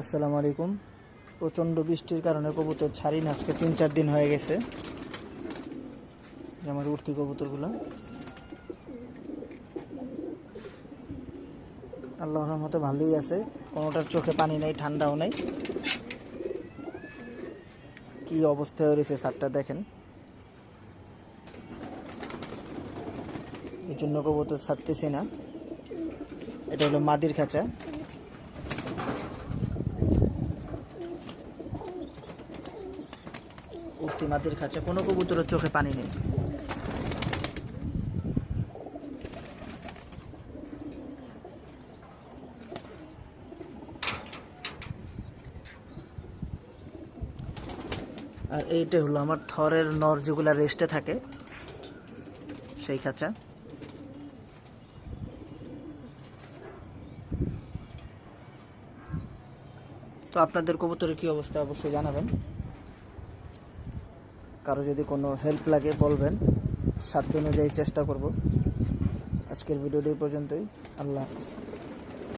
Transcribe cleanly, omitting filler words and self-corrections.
আসসালামু আলাইকুম। প্রচণ্ড বৃষ্টির কারণে কবুতর ছাড়ি না, আজকে 3-4 দিন হয়ে গেছে। আমার উঠতি কবুতরগুলো আল্লাহর রহমতে ভালোই আছে, কোনোটার চোখে পানি নেই, ঠান্ডাও নেই। কি অবস্থা হয়ে রয়েছে ছাদটা দেখেন, এই জন্য কবুতর ছাড়তেছি না। এটা হলো মাদির খাঁচা। উঠতি মাদির খাঁচা, কোনো কবুতরের চোখে পানি নেই। আর এইটা হলো আমার থরের নর, যেগুলা রেস্টে থাকে, সেই খাঁচা। তো আপনাদের কবুতরের কী অবস্থা অবশ্যই জানাবেন। কারো যদি কোনো হেল্প লাগে বলবেন, সাধ্য অনুযায়ী চেষ্টা করব। আজকের ভিডিওটি পর্যন্তই। আল্লাহ হাফিজ।